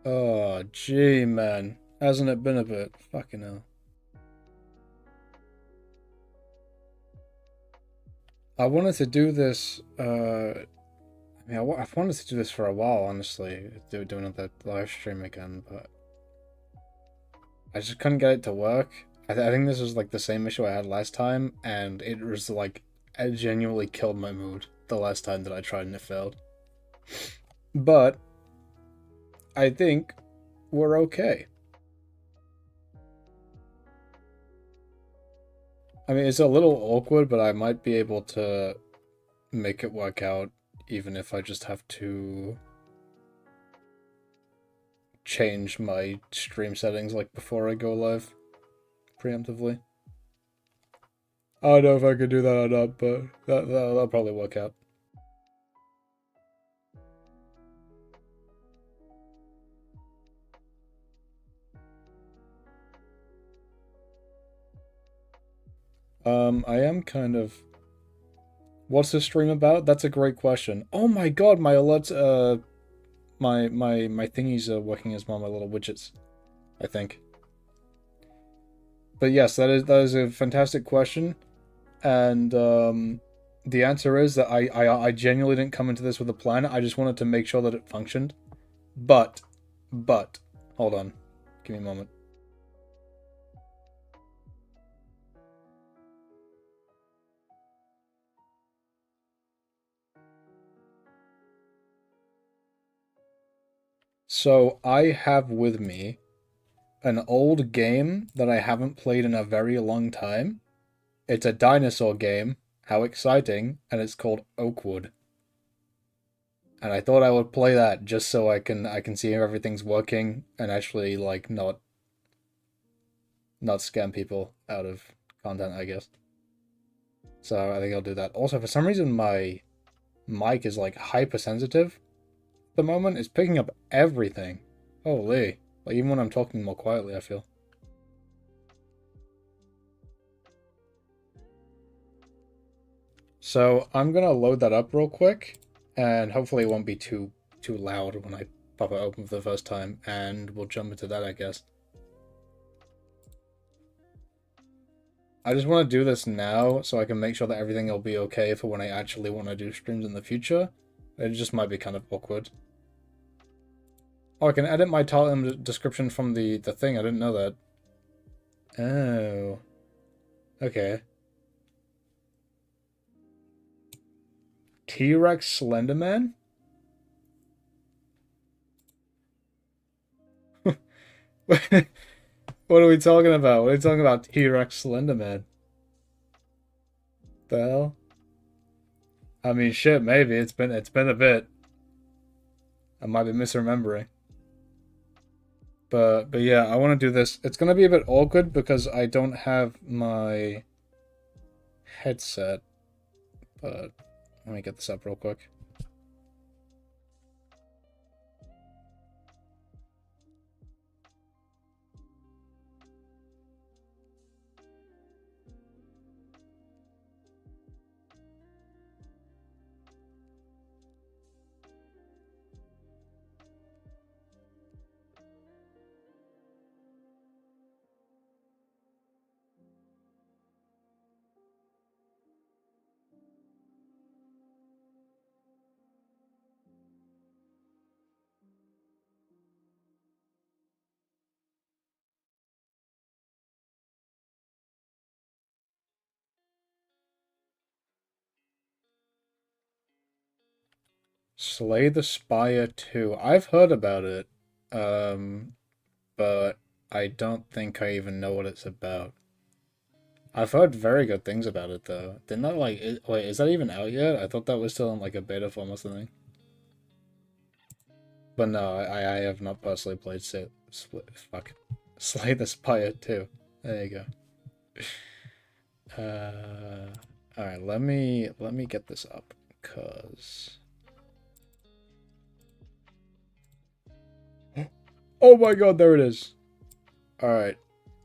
Oh, gee, man. Hasn't it been a bit? Fucking hell. I wanted to do this, I've wanted to do this for a while, honestly. Doing another live stream again, but I just couldn't get it to work. I think this was like the same issue I had last time, and it was like, it genuinely killed my mood the last time that I tried and it failed. But I think we're okay. I mean, it's a little awkward, but I might be able to make it work out, even if I just have to change my stream settings like before I go live preemptively. I don't know if I could do that or not, but that'll probably work out. I am kind of. What's the stream about? That's a great question. Oh my god, my alerts, my thingies are working as well, my little widgets, I think. But yes, that is a fantastic question, and the answer is that I genuinely didn't come into this with a plan. I just wanted to make sure that it functioned. But, hold on, give me a moment. So I have with me an old game that I haven't played in a very long time. It's a dinosaur game. How exciting! And it's called Oakwood. And I thought I would play that just so I can see if everything's working and actually like not scam people out of content, I guess. So I think I'll do that. Also, for some reason my mic is like hypersensitive at the moment. It's picking up everything. Holy. Like even when I'm talking more quietly, I feel. So I'm gonna load that up real quick, and hopefully it won't be too loud when I pop it open for the first time, and we'll jump into that, I guess. I just want to do this now so I can make sure that everything will be okay for when I actually want to do streams in the future. It just might be kind of awkward. Oh, I can edit my title and description from the thing. I didn't know that. Oh. Okay. T-Rex Slenderman? What are we talking about? What are we talking about? T-Rex Slenderman? The hell? I mean, shit. Maybe it's been a bit. I might be misremembering. But yeah, I want to do this. It's gonna be a bit awkward because I don't have my headset. But let me get this up real quick. Slay the Spire 2. I've heard about it. Um, but I don't think I even know what it's about. I've heard very good things about it though. Didn't that like wait, is that even out yet? I thought that was still in like a beta form or something. But no, I have not personally played Slay the Spire 2. There you go. Alright, let me get this up, cause oh my god, there it is. Alright,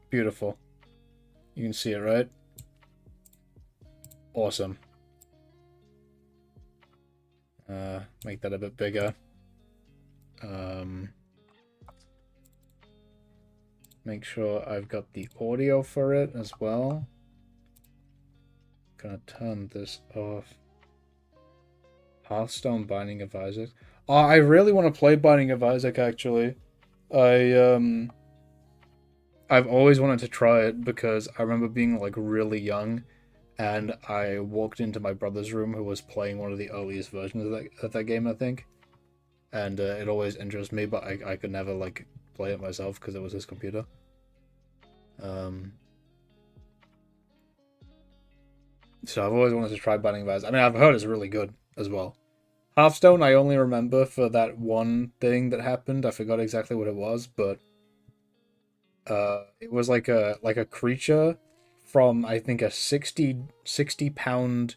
beautiful. You can see it, right? Awesome. Make that a bit bigger. Um make sure I've got the audio for it as well. Gonna turn this off. Hearthstone Binding of Isaac. Oh, I really want to play Binding of Isaac, actually. I've always wanted to try it because I remember being, like, really young, and I walked into my brother's room who was playing one of the earliest versions of that game, I think. And it always interests me, but I could never, like, play it myself because it was his computer. So I've always wanted to try Binding of Isaac. I mean, I've heard it's really good as well. Hearthstone, I only remember for that one thing that happened. I forgot exactly what it was, but it was like a creature from, I think, a 60 pound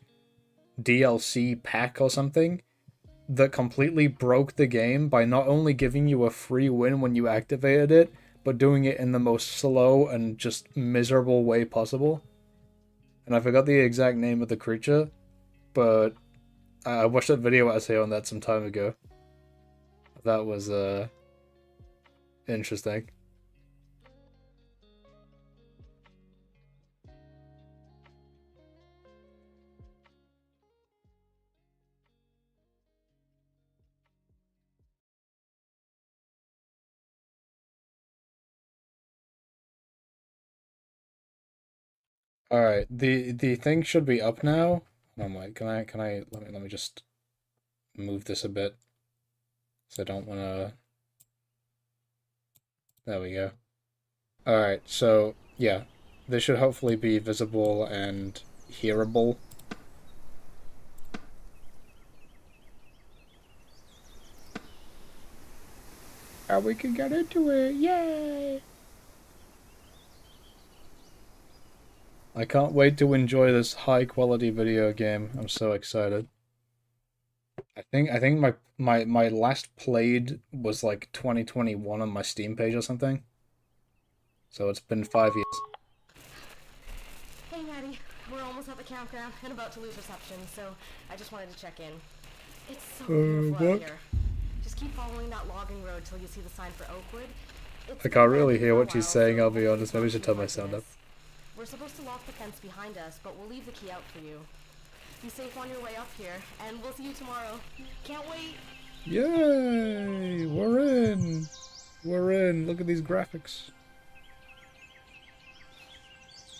DLC pack or something that completely broke the game by not only giving you a free win when you activated it, but doing it in the most slow and just miserable way possible. And I forgot the exact name of the creature, but I watched that video essay on that some time ago. That was interesting. All right, the thing should be up now. Oh my, can I let me just move this a bit, so I don't want to. There we go. All right, so yeah, this should hopefully be visible and hearable. And we can get into it, yay! I can't wait to enjoy this high quality video game. I'm so excited. I think my last played was like 2021 on my Steam page or something. So it's been 5 years. Hey Maddie, we're almost at the campground and about to lose reception, so I just wanted to check in. It's so beautiful out here. Just keep following that logging road till you see the sign for Oakwood. I can't really hear what she's saying, I'll be honest. Maybe I should turn my sound up. We're supposed to lock the fence behind us, but we'll leave the key out for you. Be safe on your way up here, and we'll see you tomorrow. Can't wait! Yay! We're in! We're in! Look at these graphics.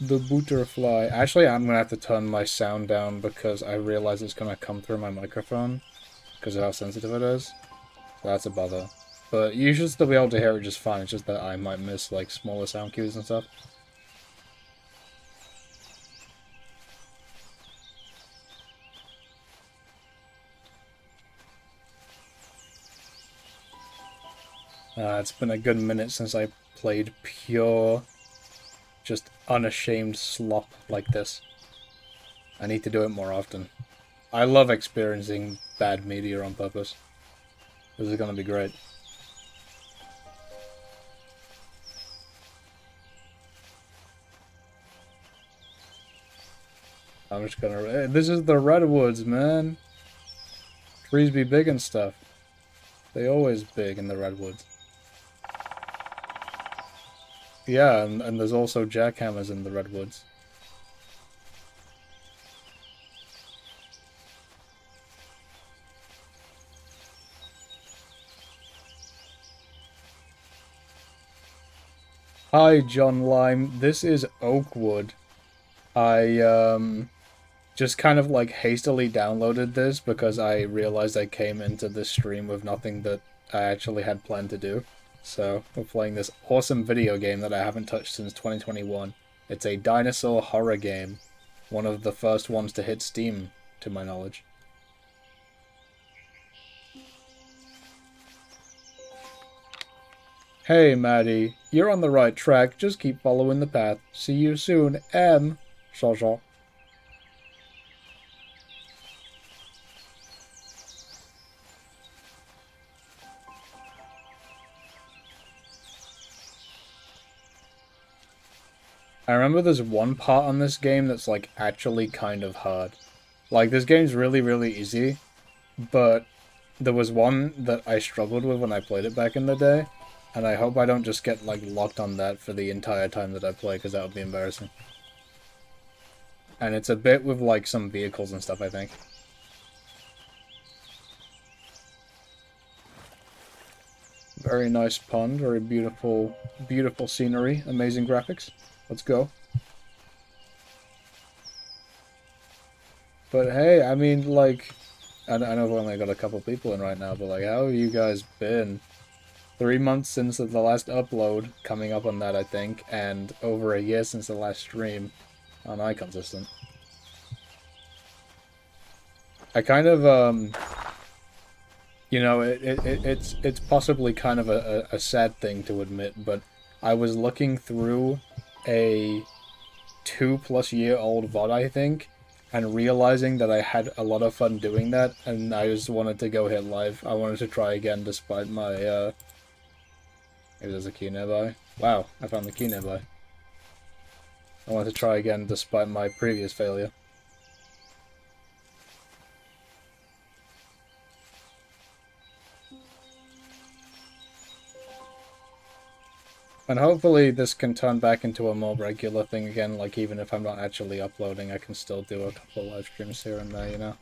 The Butterfly. Actually, I'm gonna have to turn my sound down because I realize it's gonna come through my microphone because of how sensitive it is. So that's a bother. But you should still be able to hear it just fine. It's just that I might miss, like, smaller sound cues and stuff. It's been a good minute since I played pure, just unashamed slop like this. I need to do it more often. I love experiencing bad media on purpose. This is gonna be great. I'm just gonna... This is the Redwoods, man! Trees be big and stuff. They always big in the Redwoods. Yeah, and there's also jackhammers in the Redwoods. Hi, John Lime. This is Oakwood. I, just kind of, like, hastily downloaded this because I realized I came into this stream with nothing that I actually had planned to do. So, we're playing this awesome video game that I haven't touched since 2021. It's a dinosaur horror game. One of the first ones to hit Steam, to my knowledge. Hey, Maddie. You're on the right track. Just keep following the path. See you soon, M. Shaw Shaw. I remember there's one part on this game that's, like, actually kind of hard. Like, this game's really, really easy, but there was one that I struggled with when I played it back in the day, And I hope I don't just get, like, locked on that for the entire time that I play, because that would be embarrassing. And it's a bit with, like, some vehicles and stuff, I think. Very nice pond, very beautiful, beautiful scenery, amazing graphics. Let's go. But hey, I mean, like, I know I've only got a couple people in right now, but like, how have you guys been? 3 months since the last upload, coming up on that, I think, and over a year since the last stream on iConsistent. I kind of, you know, it's possibly kind of a sad thing to admit, but I was looking through a 2+ year old VOD, I think, and realizing that I had a lot of fun doing that, and I just wanted to go hit live. I wanted to try again despite my, maybe there's a key nearby. Wow, I found the key nearby. I wanted to try again despite my previous failure. And hopefully this can turn back into a more regular thing again, like even if I'm not actually uploading, I can still do a couple live streams here and there, you know?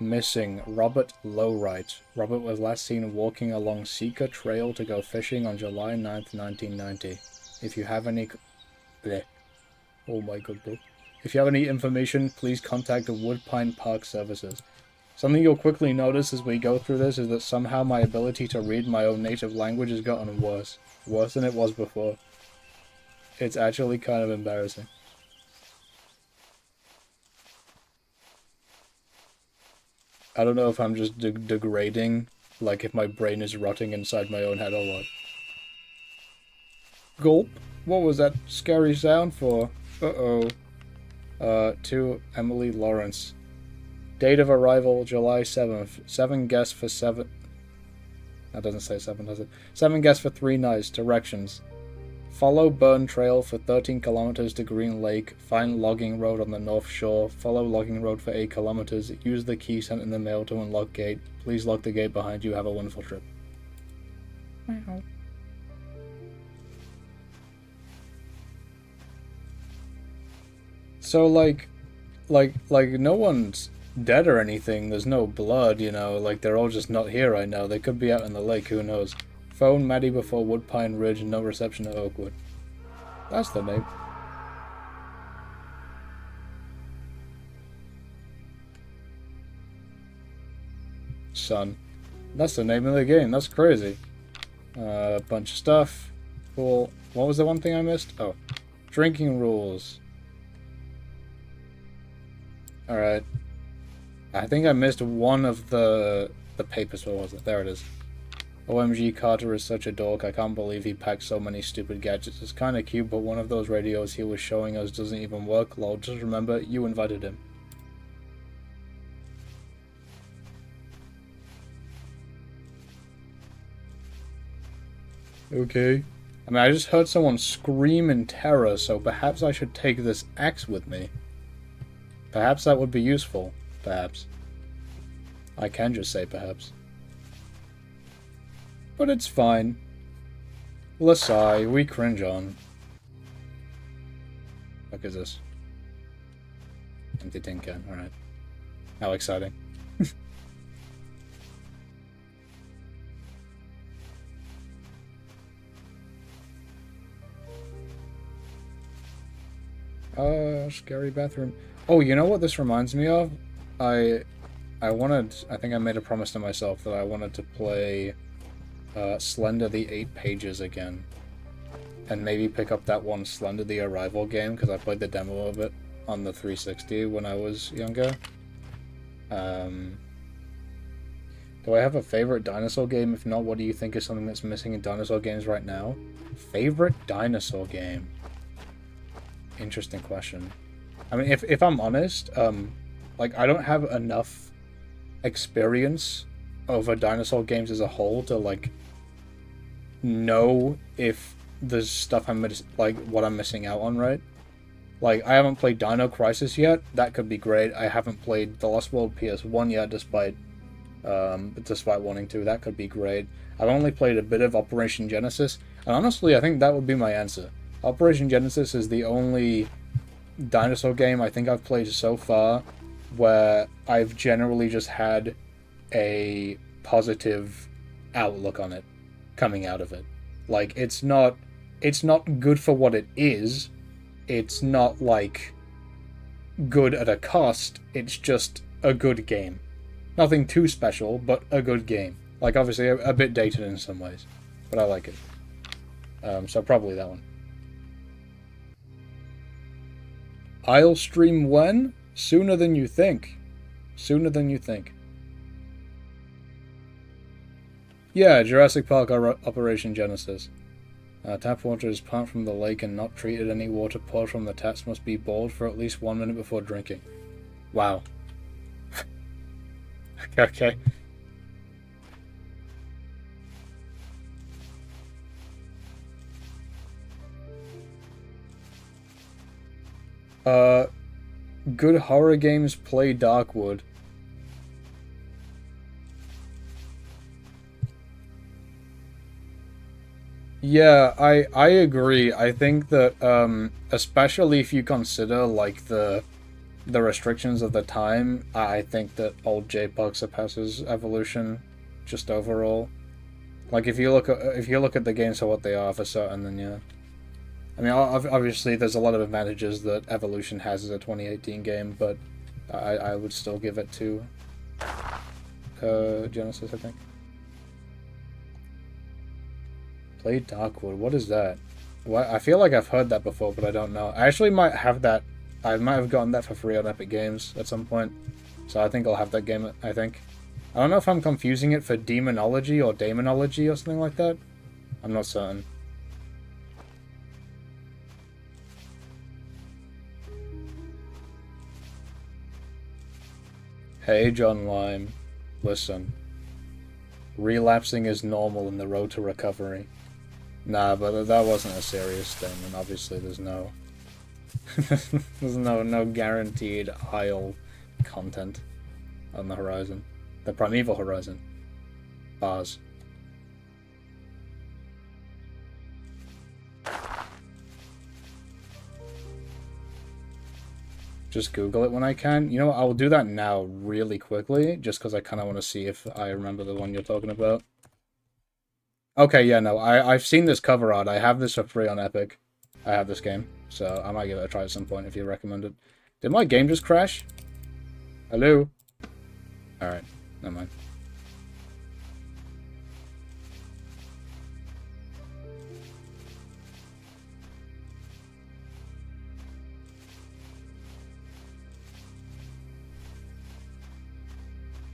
Missing Robert Lowright. Robert was last seen walking along Sika Trail to go fishing on July 9th, 1990. If you have any... Bleh. Oh my god, bro. If you have any information, please contact the Woodpine Park Services. Something you'll quickly notice as we go through this is that somehow my ability to read my own native language has gotten worse. Worse than it was before. It's actually kind of embarrassing. I don't know if I'm just degrading, like if my brain is rotting inside my own head or what. Gulp? What was that scary sound for? Uh-oh. To Emily Lawrence. Date of arrival, July 7th. 7 guests for 7... That doesn't say 7, does it? 7 guests for 3 nights. Directions. Follow Burn Trail for 13 kilometers to Green Lake. Find Logging Road on the North Shore. Follow Logging Road for 8 kilometers. Use the key sent in the mail to unlock gate. Please lock the gate behind you. Have a wonderful trip. Wow. So, like, no one's dead or anything. There's no blood, you know, like they're all just not here right now. They could be out in the lake, who knows. Phone Maddie before Woodpine Ridge, no reception at Oakwood. That's the name. Son. That's the name of the game, that's crazy. A bunch of stuff. Cool. What was the one thing I missed? Oh. Drinking rules. Alright. I think I missed one of the papers. What was it? There it is. OMG, Carter is such a dork. I can't believe he packed so many stupid gadgets. It's kinda cute, but one of those radios he was showing us doesn't even work. Lol, just remember, you invited him. Okay. I mean, I just heard someone scream in terror, so perhaps I should take this axe with me. Perhaps that would be useful. Perhaps. I can just say perhaps. But it's fine. Lasai, we cringe on. What is this? Empty tin can, alright. How exciting. Scary bathroom. Oh, you know what this reminds me of? I think I made a promise to myself that I wanted to play Slender the 8 Pages again. And maybe pick up that one Slender the Arrival game, because I played the demo of it on the 360 when I was younger. Do I have a favorite dinosaur game? If not, what do you think is something that's missing in dinosaur games right now? Favorite dinosaur game? Interesting question. I mean, if I'm honest, like, I don't have enough experience over dinosaur games as a whole to, like, know if there's stuff what I'm missing out on, right? Like, I haven't played Dino Crisis yet. That could be great. I haven't played The Lost World PS1 yet, despite despite wanting to. That could be great. I've only played a bit of Operation Genesis, and honestly, I think that would be my answer. Operation Genesis is the only dinosaur game I think I've played so far where I've generally just had a positive outlook on it coming out of it. Like, it's not good for what it is. It's not, like, good at a cost. It's just a good game. Nothing too special, but a good game. Like, obviously, a bit dated in some ways. But I like it. So probably that one. I'll stream when? Sooner than you think. Sooner than you think. Yeah, Jurassic Park Operation Genesis. Tap water is pumped from the lake and not treated. Any water poured from the taps must be boiled for at least 1 minute before drinking. Wow. Okay. Good horror games play Darkwood. Yeah, I agree. I think that especially if you consider like the restrictions of the time, I think that old JPUG surpasses Evolution just overall. Like if you look at the games for what they are for certain, then yeah. I mean, obviously there's a lot of advantages that Evolution has as a 2018 game, but I would still give it to Genesis, I think. Play Darkwood. What is that? What? I feel like I've heard that before, but I don't know. I actually might have that. I might have gotten that for free on Epic Games at some point. So I think I'll have that game, I think. I don't know if I'm confusing it for Demonology or Daemonology or something like that. I'm not certain. Hey, John Lime. Listen. Relapsing is normal in the road to recovery. Nah, but that wasn't a serious statement. Obviously, there's no... there's no guaranteed Isle content on the horizon. The Primeval Horizon. Bars. Just Google it when I can. You know what, I will do that now really quickly, just because I kind of want to see if I remember the one you're talking about. Okay, yeah, no, I've seen this cover art. I have this for free on Epic. I have this game, so I might give it a try at some point if you recommend it. Did my game just crash? Hello? Alright, never mind.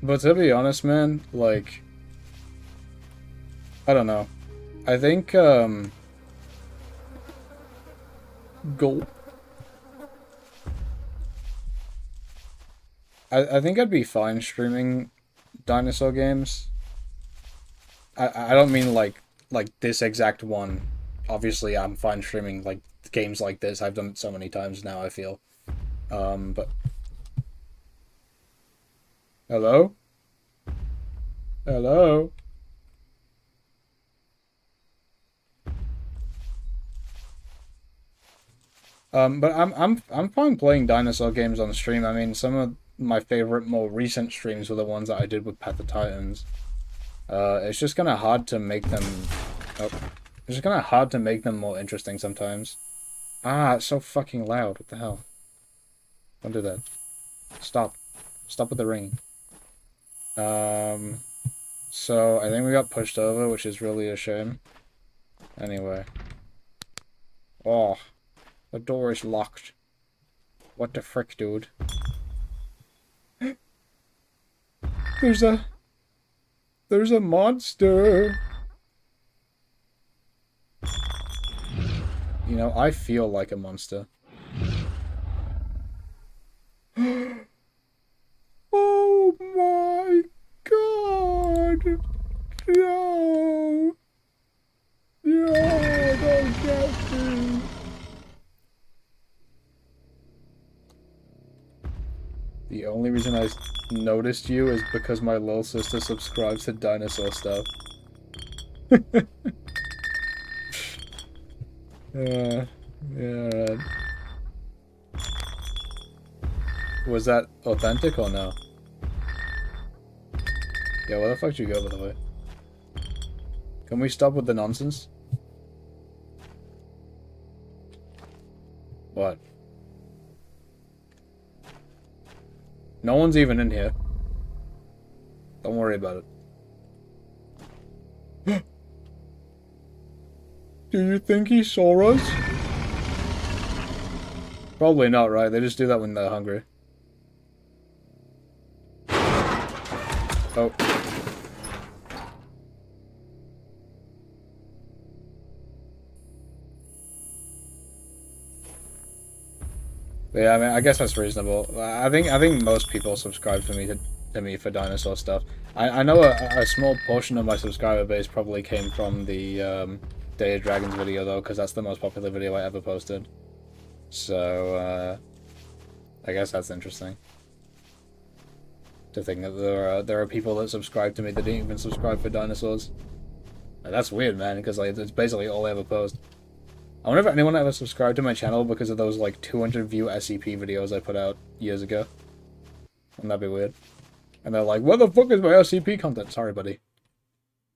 But to be honest, man, like, I don't know. I think, Gold. I think I'd be fine streaming dinosaur games. I don't mean like this exact one. Obviously, I'm fine streaming like games like this. I've done it so many times now, I feel. But hello? Hello? But I'm fine playing dinosaur games on stream. I mean, some of my favorite, more recent streams were the ones that I did with Path of Titans. It's just kind of hard to make them. Oh, it's just kind of hard to make them more interesting sometimes. Ah, it's so fucking loud. What the hell? Don't do that. Stop. Stop with the ringing. So I think we got pushed over, which is really a shame. Anyway. Oh. The door is locked. What the frick, dude? There's a monster. You know, I feel like a monster. Oh my god! No! No, don't get me! The only reason I noticed you is because my little sister subscribes to dinosaur stuff. Yeah, right. Was that authentic or no? Yeah, where the fuck did you go, by the way? Can we stop with the nonsense? What? No one's even in here. Don't worry about it. Do you think he saw us? Probably not, right? They just do that when they're hungry. Oh. Yeah, I mean, I guess that's reasonable. I think most people subscribe to me for dinosaur stuff. I know a small portion of my subscriber base probably came from the Day of Dragons video though, because that's the most popular video I ever posted. So I guess that's interesting. To think that there are people that subscribe to me that didn't even subscribe for dinosaurs. That's weird, man, because like it's basically all I ever post. I wonder if anyone ever subscribed to my channel because of those like 200 view SCP videos I put out years ago. Wouldn't that be weird? And they're like, where the fuck is my SCP content? Sorry, buddy.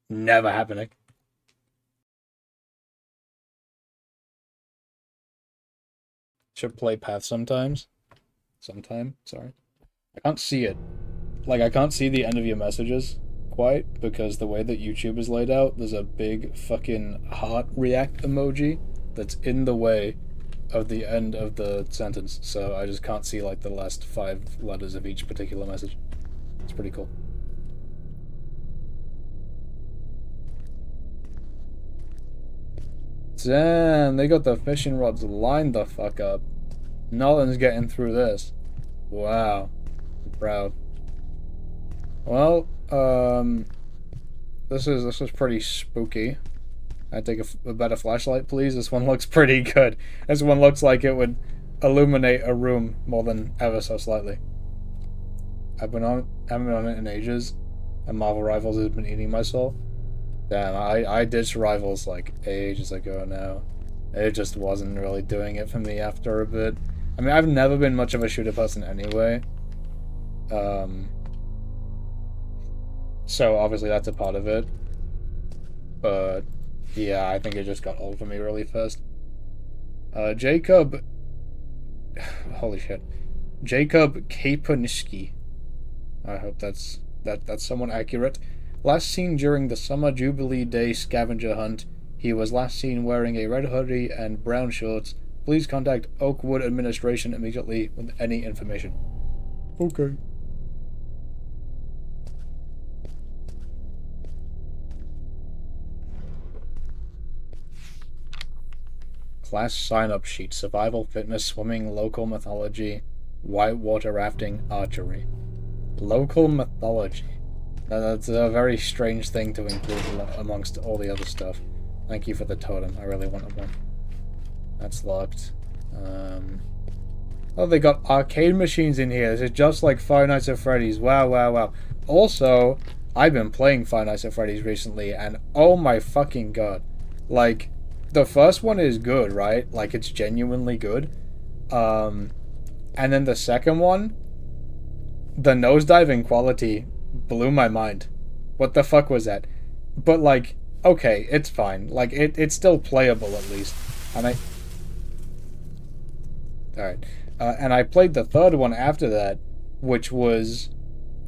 Never happening. Should play Path sometimes. Sorry. I can't see it. Like, I can't see the end of your messages quite, because the way that YouTube is laid out, there's a big fucking heart react emoji that's in the way of the end of the sentence, so I just can't see like the last 5 letters of each particular message. It's pretty cool. Damn, they got the fishing rods lined the fuck up. Nothing's getting through this. Wow. I'm proud. Well, this is pretty spooky. I'd take a better flashlight, please. This one looks pretty good. This one looks like it would illuminate a room more than ever so slightly. Haven't been on it in ages, and Marvel Rivals has been eating my soul. Damn, I ditched Rivals like ages ago now. It just wasn't really doing it for me after a bit. I mean, I've never been much of a shooter person anyway. So obviously that's a part of it. But yeah, I think it just got old for me really fast. Jacob... Holy shit. Jacob Kaponiski. I hope that's somewhat accurate. Last seen during the Summer Jubilee Day scavenger hunt. He was last seen wearing a red hoodie and brown shorts. Please contact Oakwood Administration immediately with any information. Okay. Class sign-up sheet: survival, fitness, swimming, local mythology, whitewater rafting, archery. Local mythology. That's a very strange thing to include amongst all the other stuff. Thank you for the totem. I really wanted one. That's locked. Oh, they got arcade machines in here. This is just like Five Nights at Freddy's. Wow, wow, wow. Also, I've been playing Five Nights at Freddy's recently, and oh my fucking god. Like, the first one is good, right? Like, it's genuinely good. And then the second one, the nosedive in quality blew my mind. What the fuck was that? But, like, okay, it's fine. Like, it's still playable, at least. And Alright. And I played the third one after that, which was...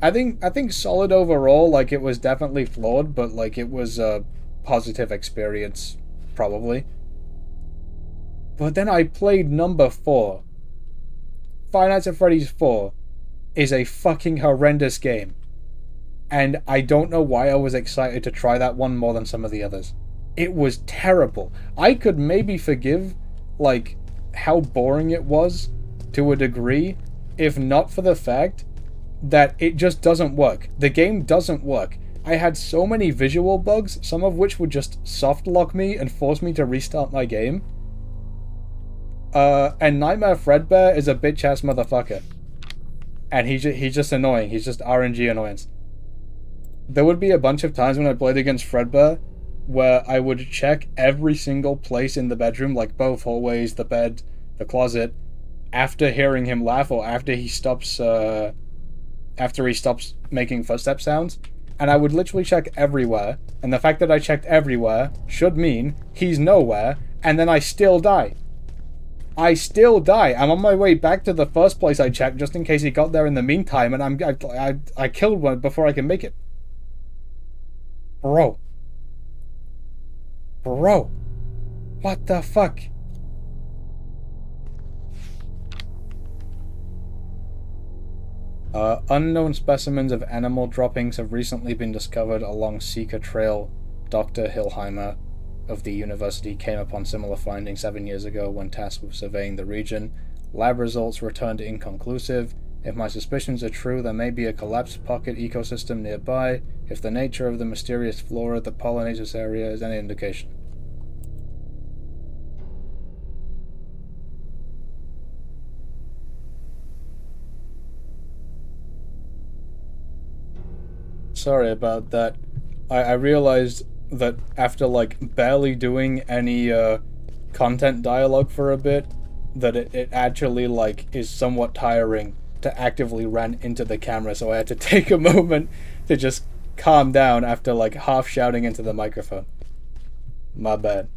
I think solid overall. Like, it was definitely flawed, but, like, it was a positive experience, probably. But then I played number 4. Five Nights at Freddy's 4 is a fucking horrendous game. And I don't know why I was excited to try that one more than some of the others. It was terrible. I could maybe forgive, like, how boring it was to a degree, if not for the fact that it just doesn't work. The game doesn't work. I had so many visual bugs, some of which would just soft lock me and force me to restart my game. And Nightmare Fredbear is a bitch-ass motherfucker. and he's just annoying. He's just RNG annoyance. There would be a bunch of times when I played against Fredbear where I would check every single place in the bedroom, like both hallways, the bed, the closet, after hearing him laugh or after he stops making footstep sounds. And I would literally check everywhere, and the fact that I checked everywhere should mean he's nowhere, and then I still die. I still die. I'm on my way back to the first place I checked just in case he got there in the meantime, and I killed one before I can make it. Bro. Bro. What the fuck? Unknown specimens of animal droppings have recently been discovered along Seeker Trail. Dr. Hillheimer of the university came upon similar findings 7 years ago when tasked with surveying the region. Lab results returned inconclusive. If my suspicions are true, there may be a collapsed pocket ecosystem nearby, if the nature of the mysterious flora that pollinates this area is any indication. Sorry about that. I realized that after like barely doing any content dialogue for a bit, that it actually like is somewhat tiring to actively run into the camera, so I had to take a moment to just calm down after like half shouting into the microphone. My bad.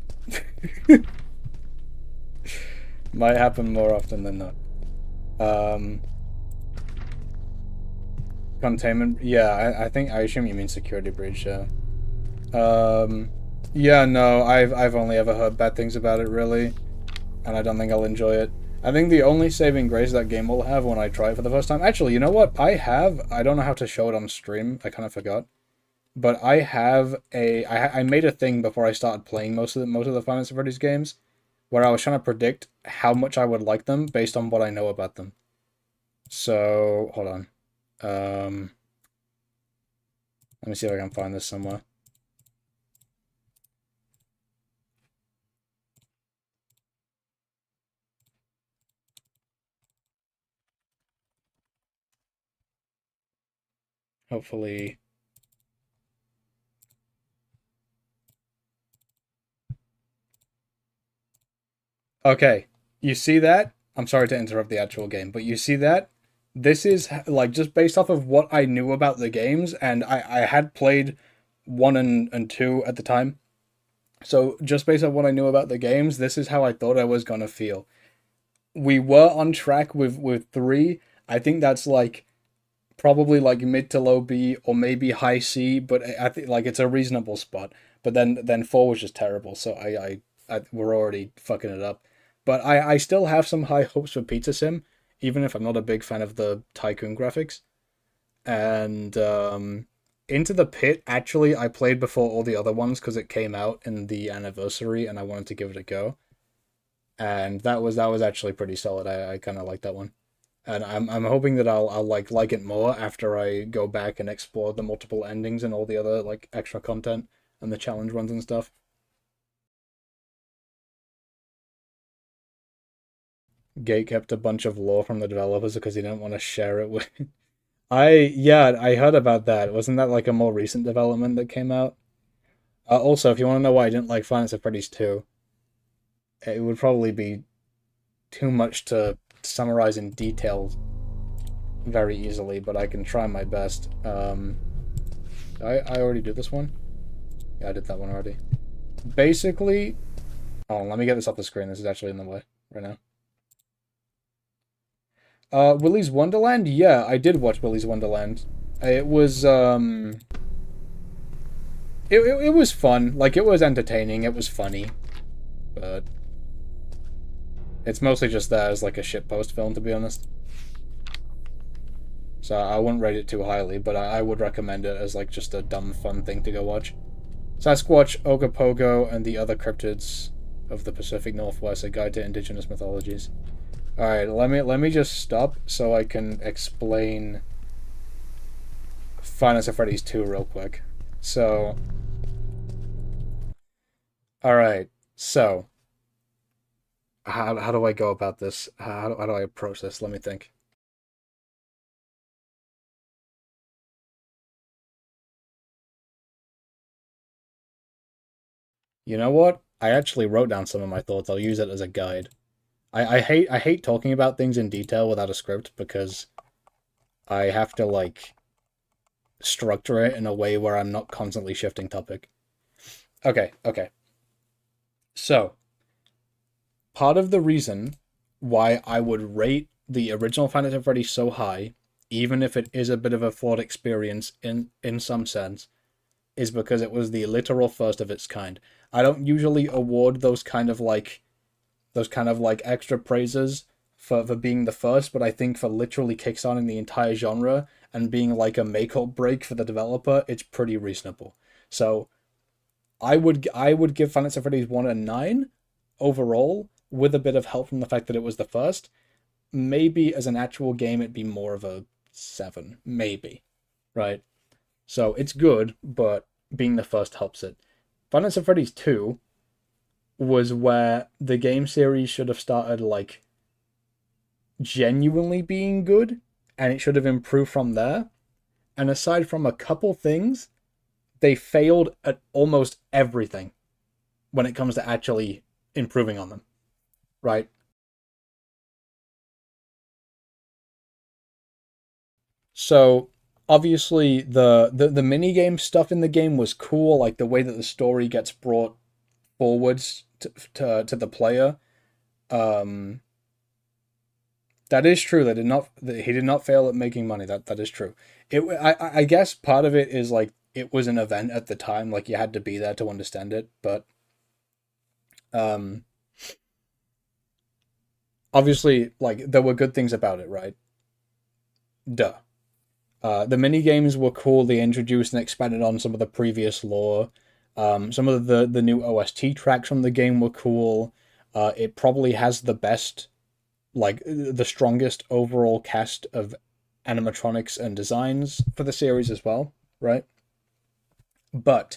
Might happen more often than not. Containment, yeah, I assume you mean security breach, yeah. Yeah, no, I've only ever heard bad things about it, really, and I don't think I'll enjoy it. I think the only saving grace that game will have when I try it for the first time... Actually, you know what? I don't know how to show it on stream, I kind of forgot. But I have I made a thing before I started playing most of the Final Fantasy Freddy's games, where I was trying to predict how much I would like them based on what I know about them. So, hold on. Let me see if I can find this somewhere. Hopefully. Okay, you see that? I'm sorry to interrupt the actual game, but you see that? This is, like, just based off of what I knew about the games, and I had played 1 and 2 at the time. So, just based on what I knew about the games, this is how I thought I was gonna feel. We were on track with 3. I think that's, like, probably, like, mid to low B, or maybe high C, but I think, like, it's a reasonable spot. But then 4 was just terrible, so we're already fucking it up. But I still have some high hopes for Pizza Sim, even if I'm not a big fan of the Tycoon graphics. And Into the Pit, actually, I played before all the other ones because it came out in the anniversary, and I wanted to give it a go. And that was actually pretty solid. I kind of like that one, and I'm hoping that I'll like it more after I go back and explore the multiple endings and all the other like extra content and the challenge runs and stuff. Gate kept a bunch of lore from the developers because he didn't want to share it with. I heard about that. Wasn't that like a more recent development that came out? Also, if you want to know why I didn't like Final Fantasy Freddy's 2, it would probably be too much to summarize in detail very easily, but I can try my best. I already did this one? Yeah, I did that one already. Basically, oh, let me get this off the screen. This is actually in the way right now. Willy's Wonderland? Yeah, I did watch Willy's Wonderland. It was, it was fun. Like, it was entertaining. It was funny. But it's mostly just that as, like, a shitpost film, to be honest. So I wouldn't rate it too highly, but I would recommend it as, like, just a dumb, fun thing to go watch. Sasquatch, Ogopogo, and the Other Cryptids of the Pacific Northwest, A Guide to Indigenous Mythologies. Alright, let me just stop so I can explain Final Fantasy Freddy's 2 real quick. So, alright, so, how do I go about this? How do I approach this? Let me think. You know what? I actually wrote down some of my thoughts. I'll use it as a guide. I hate talking about things in detail without a script because I have to like structure it in a way where I'm not constantly shifting topic. Okay. So, part of the reason why I would rate the original Final Fantasy Freddy so high, even if it is a bit of a flawed experience in some sense, is because it was the literal first of its kind. I don't usually award those kind of like extra praises for being the first, but I think for literally kickstarting the entire genre and being like a make or break for the developer, it's pretty reasonable. So I would give Final Fantasy Freddy's 1 a 9 overall, with a bit of help from the fact that it was the first. Maybe as an actual game it'd be more of a 7, maybe. Right? So it's good, but being the first helps it. Final Fantasy Freddy's 2 was where the game series should have started like genuinely being good, and it should have improved from there. And aside from a couple things, they failed at almost everything when it comes to actually improving on them, right? So obviously the mini game stuff in the game was cool, like the way that the story gets brought forwards to the player. Um, that is true. He did not fail at making money. That is true. I guess part of it is like it was an event at the time, like you had to be there to understand it. But um, obviously, like there were good things about it, right? Duh. The mini games were cool. They introduced and expanded on some of the previous lore. Some of the new OST tracks from the game were cool. It probably has the best, like the strongest overall cast of animatronics and designs for the series as well, right? But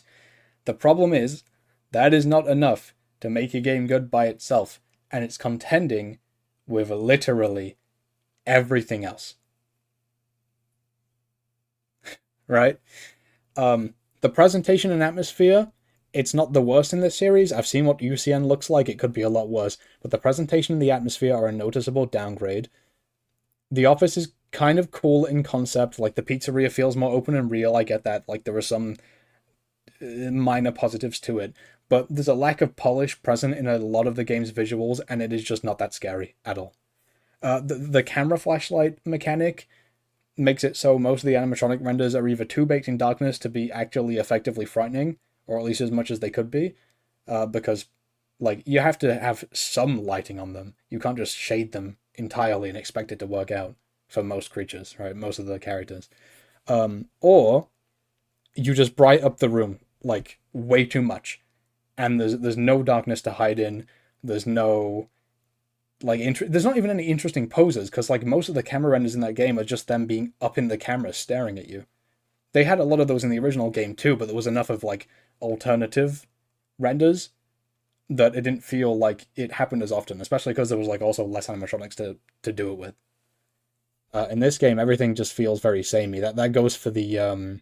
the problem is that is not enough to make a game good by itself, and it's contending with literally everything else, right? The presentation and atmosphere, it's not the worst in this series. I've seen what UCN looks like. It could be a lot worse, but the presentation and the atmosphere are a noticeable downgrade. The office is kind of cool in concept. Like the pizzeria feels more open and real. I get that. Like there are some minor positives to it, but there's a lack of polish present in a lot of the game's visuals, and it is just not that scary at all. The camera flashlight mechanic makes it so most of the animatronic renders are either too baked in darkness to be actually effectively frightening, or at least as much as they could be, because like you have to have some lighting on them. You can't just shade them entirely and expect it to work out for most creatures, right? Most of the characters. Or you just bright up the room like way too much, and there's no darkness to hide in. There's no like there's not even any interesting poses because like most of the camera renders in that game are just them being up in the camera staring at you. They had a lot of those in the original game too, but there was enough of like alternative renders that it didn't feel like it happened as often, especially because there was like also less animatronics to do it with. In this game, everything just feels very samey. That goes for the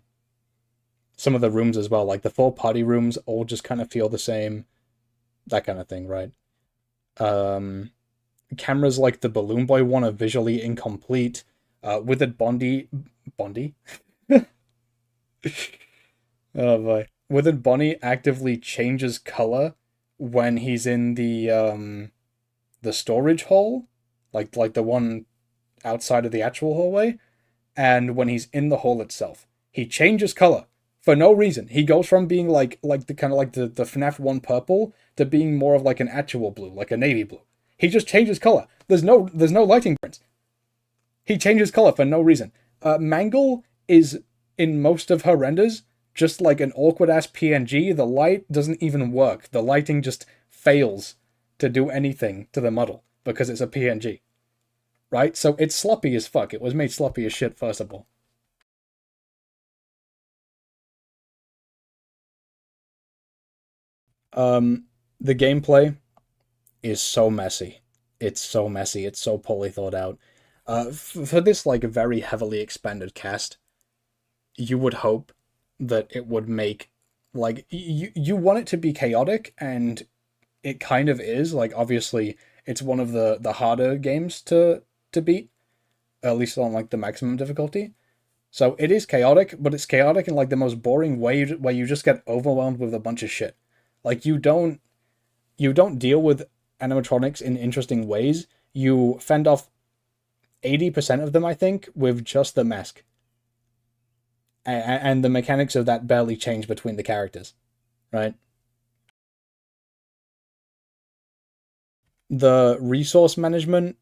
some of the rooms as well. Like the full party rooms all just kind of feel the same, that kind of thing, right? Um, Cameras like the Balloon Boy one are visually incomplete. Withered Bondy, oh boy, Withered Bonnie actively changes color when he's in the storage hall, like the one outside of the actual hallway, and when he's in the hall itself, he changes color for no reason. He goes from being like the kind of like the FNAF one purple to being more of like an actual blue, like a navy blue. He just changes color. There's no lighting difference. He changes color for no reason. Mangle is in most of her renders just like an awkward ass PNG. The light doesn't even work. The lighting just fails to do anything to the model because it's a PNG. Right? So it's sloppy as fuck. It was made sloppy as shit, first of all. The gameplay is so messy. It's so messy. It's so poorly thought out. For this like very heavily expanded cast, you would hope that it would make Like, you want it to be chaotic, and it kind of is. Like, obviously, it's one of the harder games to beat, at least on like the maximum difficulty. So it is chaotic, but it's chaotic in like the most boring way, where you just get overwhelmed with a bunch of shit. Like, you don't deal with animatronics in interesting ways. You fend off 80% of them, I think, with just the mask. And the mechanics of that barely change between the characters, right? The resource management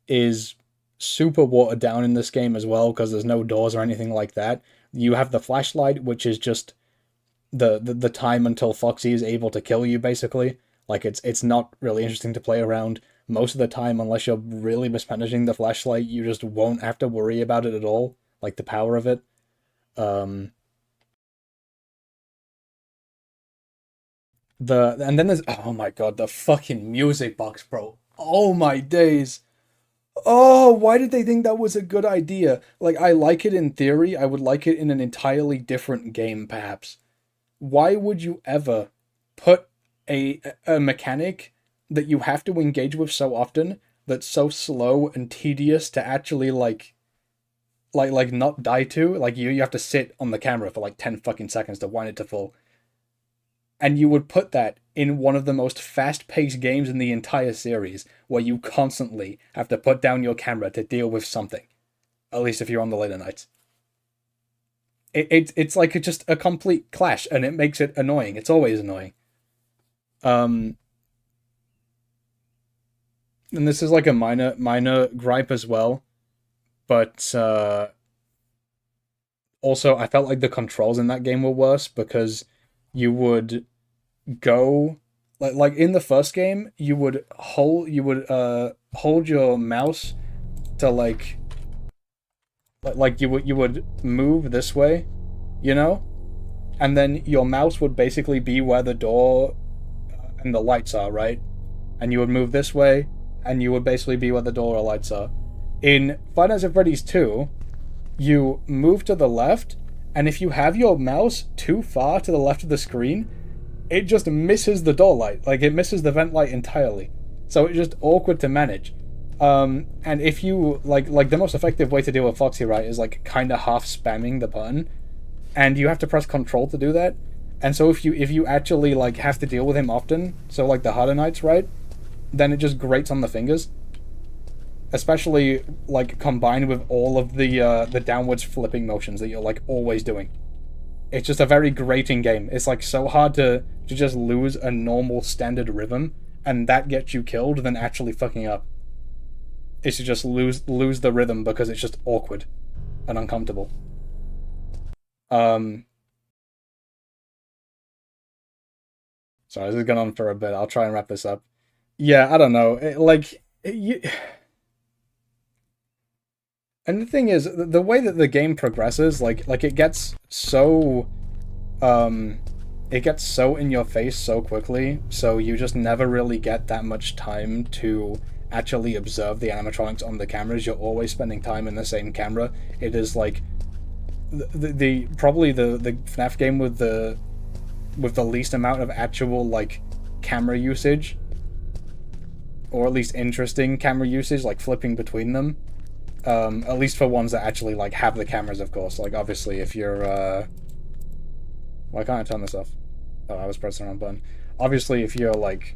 is super watered down in this game as well, because there's no doors or anything like that. You have the flashlight, which is just the time until Foxy is able to kill you, basically. Like, it's not really interesting to play around. Most of the time, unless you're really mismanaging the flashlight, you just won't have to worry about it at all, like the power of it. Um, and then there's, oh my god, the fucking music box, bro. Oh my days. Oh, why did they think that was a good idea? Like, I like it in theory. I would like it in an entirely different game, perhaps. Why would you ever put a mechanic that you have to engage with so often, that's so slow and tedious to actually like not die to? Like, you have to sit on the camera for like 10 fucking seconds to wind it to full. And you would put that in one of the most fast-paced games in the entire series, where you constantly have to put down your camera to deal with something. At least if you're on the later nights. It's like just a complete clash, and it makes it annoying. It's always annoying. Um, and this is like a minor gripe as well, but also I felt like the controls in that game were worse, because you would go like in the first game, you would hold your mouse to like you would move this way, you know, and then your mouse would basically be where the door and the lights are, right? And you would move this way, and you would basically be where the door or lights are. In Five Nights at Freddy's 2, you move to the left, and if you have your mouse too far to the left of the screen, it just misses the door light. Like, it misses the vent light entirely. So it's just awkward to manage. And if you like the most effective way to deal with Foxy, right, is like kind of half spamming the button, and you have to press Control to do that. And so if you actually like have to deal with him often, so like the harder nights, right, then it just grates on the fingers. Especially like combined with all of the downwards flipping motions that you're like always doing. It's just a very grating game. It's like so hard to just lose a normal standard rhythm, and that gets you killed, than actually fucking up. Is to just lose the rhythm because it's just awkward and uncomfortable. Sorry, this has gone on for a bit. I'll try and wrap this up. Yeah, I don't know. And the thing is, the way that the game progresses, like it gets so, it gets so in your face so quickly, so you just never really get that much time to actually observe the animatronics on the cameras. You're always spending time in the same camera. It is like the probably the FNAF game with the least amount of actual like camera usage, or at least interesting camera usage, like flipping between them. At least for ones that actually like have the cameras, of course. Like, obviously, if you're why can't I turn this off? Oh, I was pressing the wrong button. Obviously, if you're like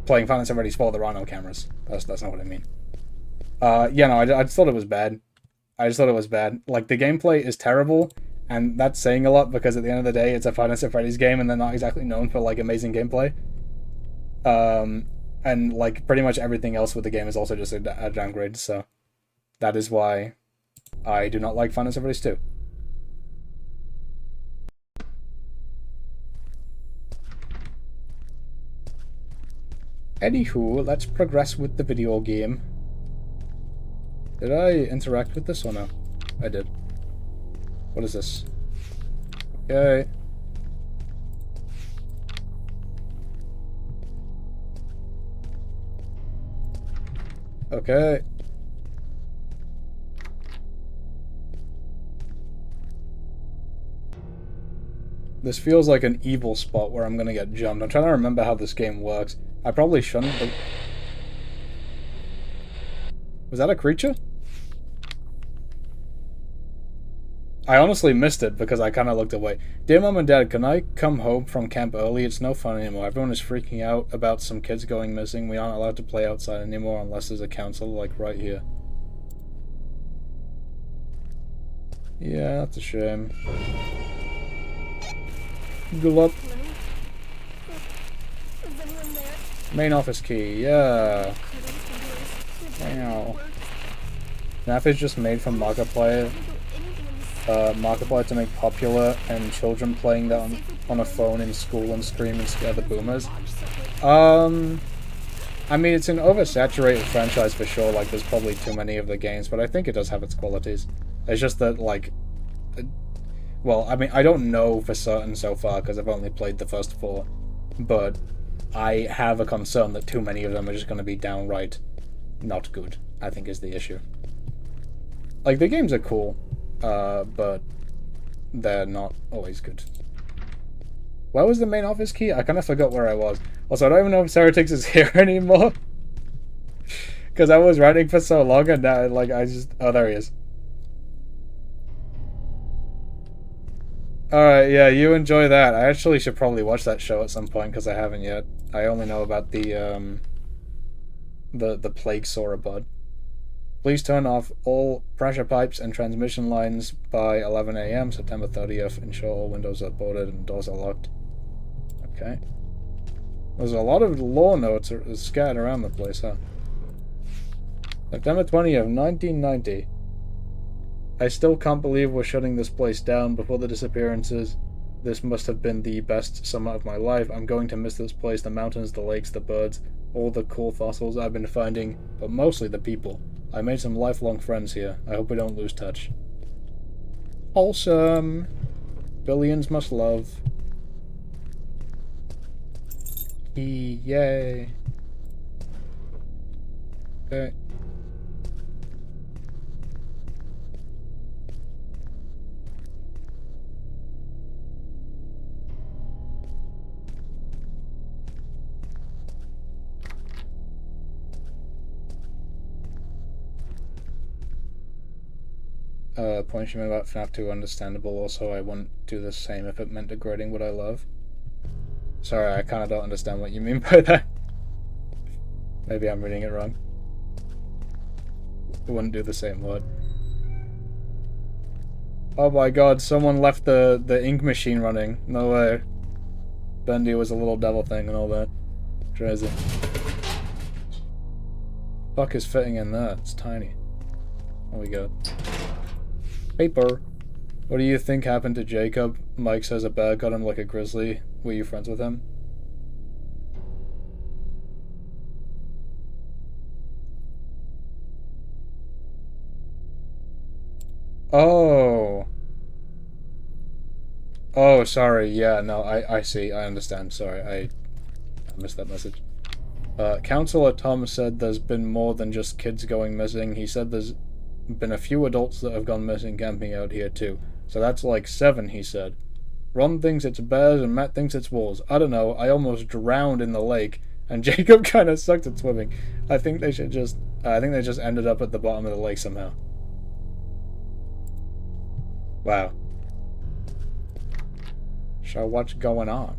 playing Final Fantasy Freddy's 4, there are no cameras. That's not what I mean. Yeah, no, I just thought it was bad. I just thought it was bad. Like, the gameplay is terrible, and that's saying a lot, because at the end of the day, it's a Final Fantasy Freddy's game, and they're not exactly known for like amazing gameplay. And like pretty much everything else with the game is also just a downgrade. So that is why I do not like Final Fantasy Freddy's 2. Anywho, let's progress with the video game. Did I interact with this or no? I did. What is this? Okay. Okay. This feels like an evil spot where I'm gonna get jumped. I'm trying to remember how this game works. I probably shouldn't, but... Was that a creature? I honestly missed it because I kind of looked away. Dear Mom and Dad, can I come home from camp early? It's no fun anymore. Everyone is freaking out about some kids going missing. We aren't allowed to play outside anymore unless there's a council, like right here. Yeah, that's a shame. Good luck. Is anyone there? Main office key, yeah. Wow. Nap is just made from Markiplier. Markiplier to make popular and children playing that on a phone in school and scream and scare the boomers. I mean, it's an oversaturated franchise for sure, like there's probably too many of the games, but I think it does have its qualities. It's just that, like, well, I mean, I don't know for certain so far because I've only played the first 4, but I have a concern that too many of them are just going to be downright not good, I think is the issue. Like, the games are cool, but they're not always good. Where was the main office key? I kind of forgot where I was. Also, I don't even know if Ceretix is here anymore. Because I was writing for so long and now, like, I just... Oh, there he is. Alright, yeah, you enjoy that. I actually should probably watch that show at some point because I haven't yet. I only know about the Plague Sora bud. Please turn off all pressure pipes and transmission lines by 11 AM, September 30th. Ensure all windows are boarded and doors are locked. Okay. There's a lot of lore notes scattered around the place, huh? September 20th, 1990. I still can't believe we're shutting this place down before the disappearances. This must have been the best summer of my life. I'm going to miss this place, the mountains, the lakes, the birds, all the cool fossils I've been finding, but mostly the people. I made some lifelong friends here. I hope we don't lose touch. Wholesome. Billions must love. Yay. Okay. Point you made about FNAF 2 understandable. Also, I wouldn't do the same if it meant degrading what I love. Sorry, I kind of don't understand what you mean by that. Maybe I'm reading it wrong. Wouldn't do the same what? Oh my god, someone left the ink machine running. No way. Bendy was a little devil thing and all that. Crazy. Fuck is fitting in there? It's tiny. There we go. Paper. What do you think happened to Jacob? Mike says a bear got him like a grizzly. Were you friends with him? Oh. Oh, sorry. Yeah, no, I see. I understand. Sorry, I missed that message. Counselor Tom said there's been more than just kids going missing. He said there's been a few adults that have gone missing camping out here too. So that's like 7, he said. Ron thinks it's bears and Matt thinks it's wolves. I don't know, I almost drowned in the lake and Jacob kind of sucked at swimming. I think they just ended up at the bottom of the lake somehow. Wow. So what's going on?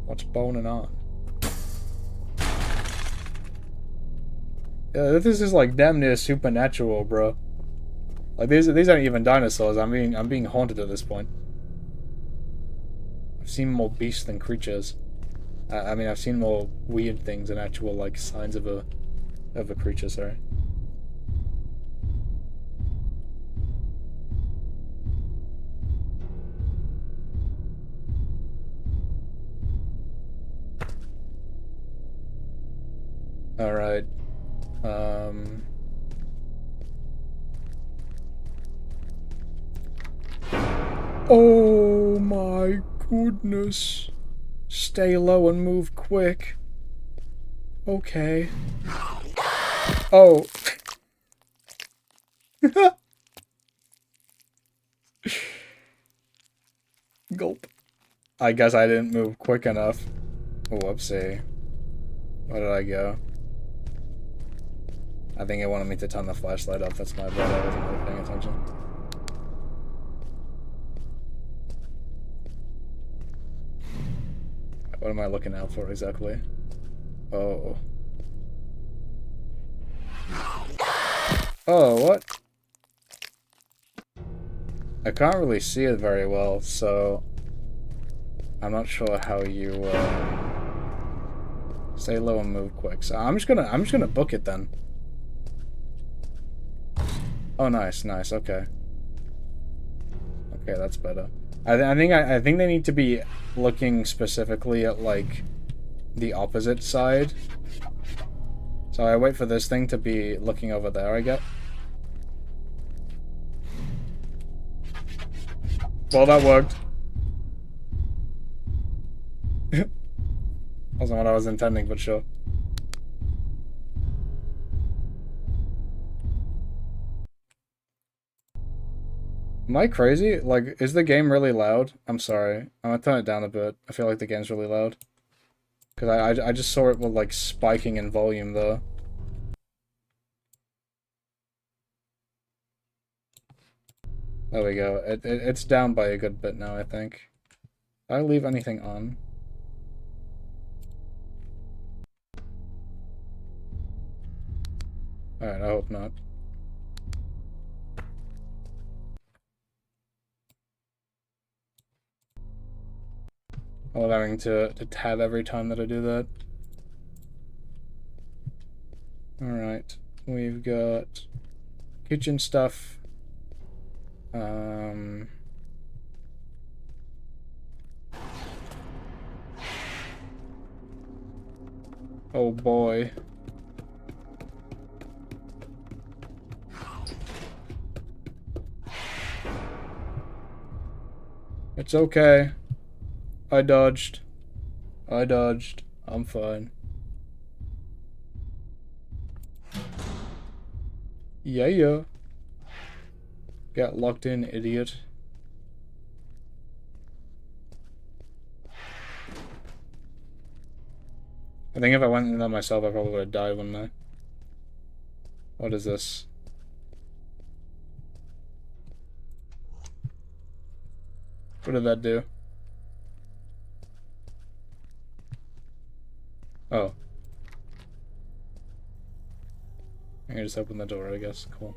What's boning on? Yeah, this is like damn near supernatural, bro. Like these aren't even dinosaurs. I'm being haunted at this point. I've seen more beasts than creatures. I mean, I've seen more weird things than actual like signs of a creature. Sorry. All right. Oh my goodness. Stay low and move quick. Okay. Oh. Gulp. I guess I didn't move quick enough. Whoopsie. Where did I go? I think it wanted me to turn the flashlight off. That's my bad. I wasn't really paying attention. What am I looking out for exactly? Oh. Oh, what? I can't really see it very well, so I'm not sure how you stay low and move quick. So I'm just gonna book it then. Oh, nice, nice. Okay. Okay, that's better. I think they need to be looking specifically at like the opposite side. So I wait for this thing to be looking over there, I guess. Well, that worked. Wasn't what I was intending, but sure. Am I crazy? Like, is the game really loud? I'm sorry. I'm gonna turn it down a bit. I feel like the game's really loud. Because I just saw it with, like, spiking in volume, though. There we go. It's down by a good bit now, I think. Did I leave anything on? Alright, I hope not. I love having to tab every time that I do that. Alright, we've got kitchen stuff. Oh boy. It's okay. I dodged. I dodged. I'm fine. Yeah, yeah. Got locked in, idiot. I think if I went in there myself, I probably would have died, wouldn't I? What is this? What did that do? Oh. I can just open the door, I guess. Cool.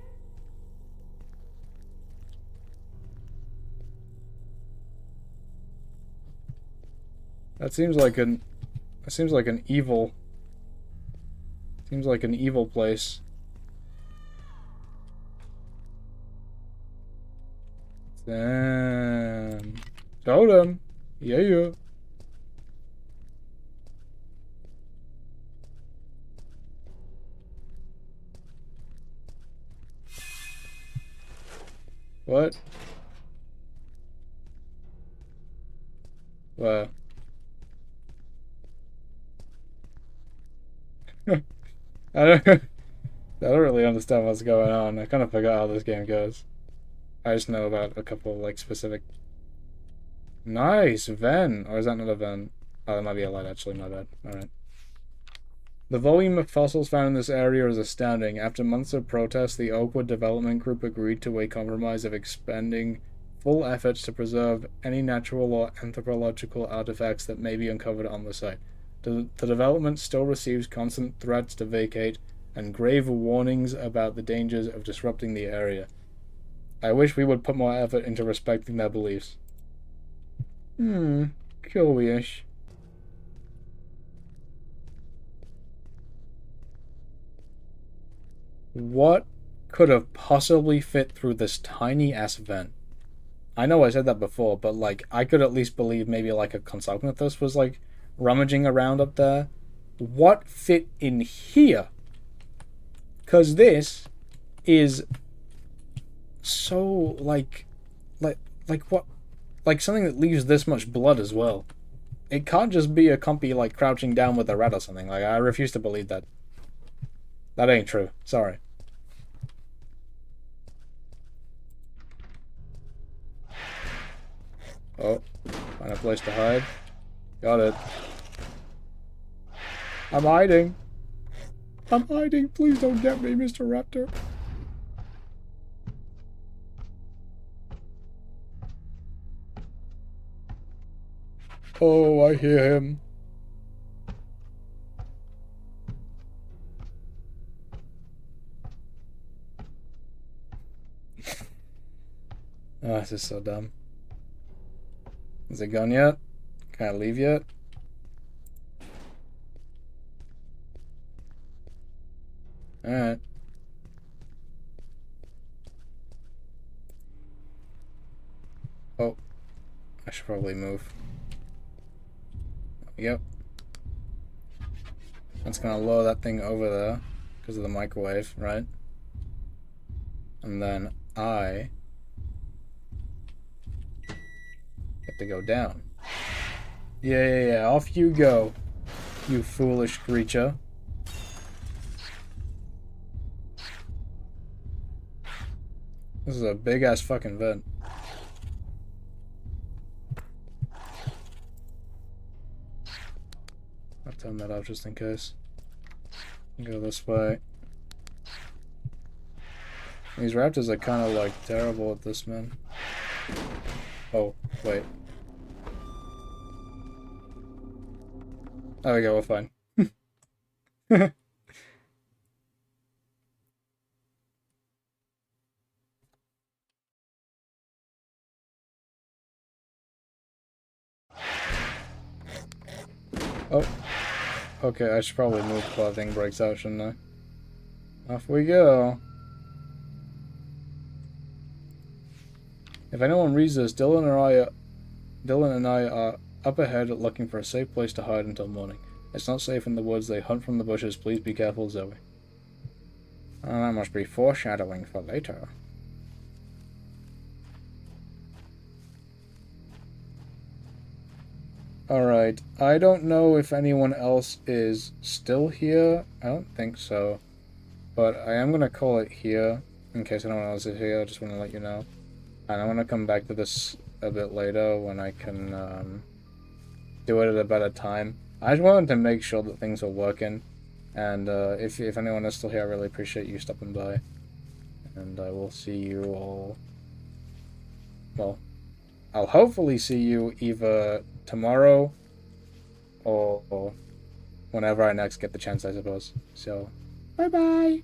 That seems like an evil. Seems like an evil place. Damn. Totem. Yeah, yeah. What? What? I don't really understand what's going on. I kind of forgot how this game goes. I just know about a couple like specific. Nice Ven, or is that not a Ven? Oh, that might be a light actually. My bad. All right. The volume of fossils found in this area is astounding. After months of protest, the Oakwood Development Group agreed to a compromise of expending full efforts to preserve any natural or anthropological artifacts that may be uncovered on the site. The development still receives constant threats to vacate and grave warnings about the dangers of disrupting the area. I wish we would put more effort into respecting their beliefs. Curious. What could have possibly fit through this tiny ass vent? I know I said that before, but like I could at least believe maybe like a Consulgnthus was like rummaging around up there. What fit in here? Cause this is so like what? Like something that leaves this much blood as well. It can't just be a compy like crouching down with a rat or something. Like I refuse to believe that. That ain't true. Sorry. Oh, find a place to hide. Got it. I'm hiding. I'm hiding. Please don't get me, Mr. Raptor. Oh, I hear him. Oh, this is so dumb. Is it gone yet? Can I leave yet? Alright. Oh. I should probably move. Yep. That's gonna lower that thing over there because of the microwave, right? And then I get to go down. Yeah, off you go, you foolish creature. This is a big ass fucking vent. I'll turn that off just in case. Go this way. These raptors are kind of like terrible at this, man. Oh, wait. There we go, we're fine. Oh. Okay, I should probably move before that thing breaks out, shouldn't I? Off we go. If anyone reads this, Dylan and I are up ahead looking for a safe place to hide until morning. It's not safe in the woods. They hunt from the bushes. Please be careful, Zoe. That must be foreshadowing for later. Alright, I don't know if anyone else is still here. I don't think so. But I am going to call it here, in case anyone else is here. I just want to let you know. And I want to come back to this a bit later when I can do it at a better time. I just wanted to make sure that things are working. And if anyone is still here, I really appreciate you stopping by. And I will see you all... Well, I'll hopefully see you either tomorrow or whenever I next get the chance, I suppose. So, bye-bye!